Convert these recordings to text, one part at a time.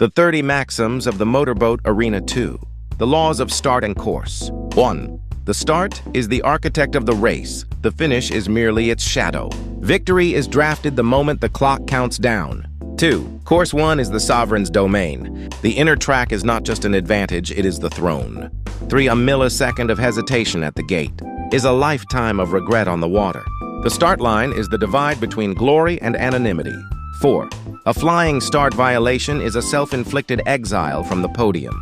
The 30 Maxims of the Motorboat Arena-2. The laws of start and course. 1. The start is the architect of the race. The finish is merely its shadow. Victory is drafted the moment the clock counts down. 2. Course 1 is the sovereign's domain. The inner track is not just an advantage, it is the throne. 3. A millisecond of hesitation at the gate is a lifetime of regret on the water. The start line is the divide between glory and anonymity. 4. A flying start violation is a self-inflicted exile from the podium.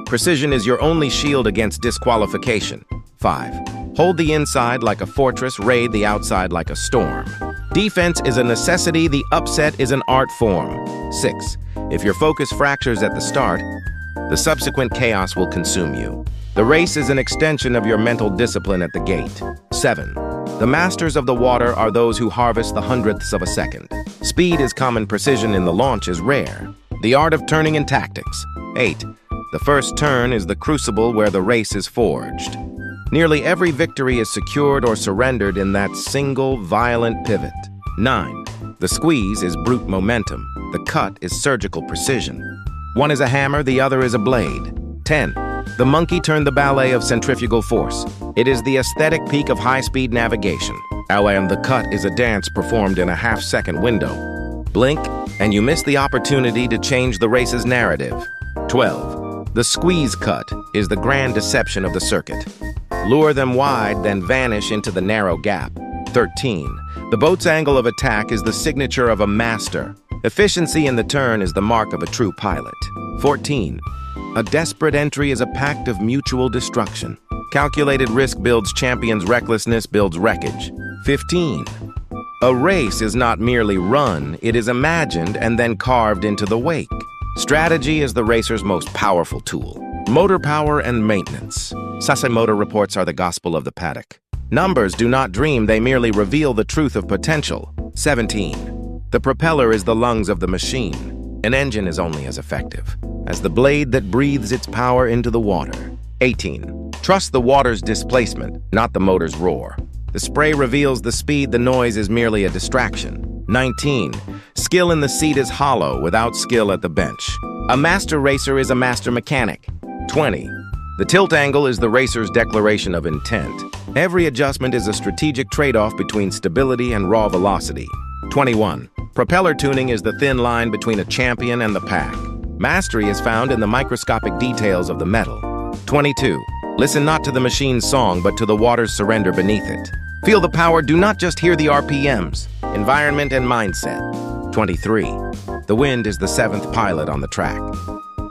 Precision is your only shield against disqualification. 5. Hold the inside like a fortress, raid the outside like a storm. Defense is a necessity, the upset is an art form. 6. If your focus fractures at the start, the subsequent chaos will consume you. The race is an extension of your mental discipline at the gate. 7. The masters of the water are those who harvest the hundredths of a second. Speed is common, precision in the launch is rare. The art of turning in tactics. 8. The first turn is the crucible where the race is forged. Nearly every victory is secured or surrendered in that single, violent pivot. 9. The squeeze is brute momentum. The cut is surgical precision. One is a hammer, the other is a blade. 10. The monkey turned the ballet of centrifugal force. It is the aesthetic peak of high-speed navigation. And the cut is a dance performed in a half-second window. Blink, and you miss the opportunity to change the race's narrative. 12. The squeeze cut is the grand deception of the circuit. Lure them wide, then vanish into the narrow gap. 13. The boat's angle of attack is the signature of a master. Efficiency in the turn is the mark of a true pilot. 14. A desperate entry is a pact of mutual destruction. Calculated risk builds champions, recklessness builds wreckage. 15. A race is not merely run, it is imagined and then carved into the wake. Strategy is the racer's most powerful tool. Motor power and maintenance. Motor reports are the gospel of the paddock. Numbers do not dream, they merely reveal the truth of potential. 17. The propeller is the lungs of the machine. An engine is only as effective as the blade that breathes its power into the water. 18. Trust the water's displacement, not the motor's roar. The spray reveals the speed, the noise is merely a distraction. 19. Skill in the seat is hollow without skill at the bench. A master racer is a master mechanic. 20. The tilt angle is the racer's declaration of intent. Every adjustment is a strategic trade-off between stability and raw velocity. 21. Propeller tuning is the thin line between a champion and the pack. Mastery is found in the microscopic details of the metal. 22. Listen not to the machine's song, but to the water's surrender beneath it. Feel the power, do not just hear the RPMs. Environment and mindset. 23. The wind is the seventh pilot on the track.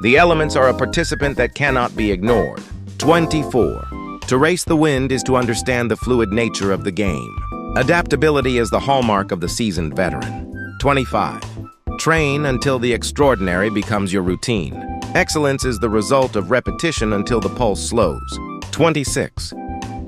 The elements are a participant that cannot be ignored. 24. To race the wind is to understand the fluid nature of the game. Adaptability is the hallmark of the seasoned veteran. 25. Train until the extraordinary becomes your routine. Excellence is the result of repetition until the pulse slows. 26.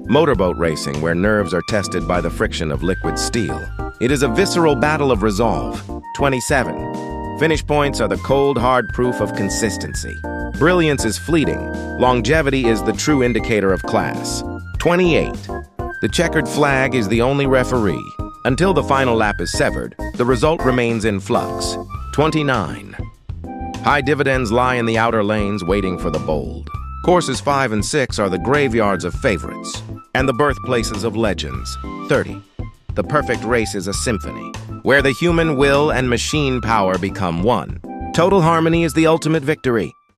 Motorboat racing, where nerves are tested by the friction of liquid steel. It is a visceral battle of resolve. 27. Finish points are the cold, hard proof of consistency. Brilliance is fleeting. Longevity is the true indicator of class. 28. The checkered flag is the only referee. Until the final lap is severed, the result remains in flux. 29. High dividends lie in the outer lanes waiting for the bold. Courses 5 and 6 are the graveyards of favorites and the birthplaces of legends. 30. The perfect race is a symphony, where the human will and machine power become one. Total harmony is the ultimate victory.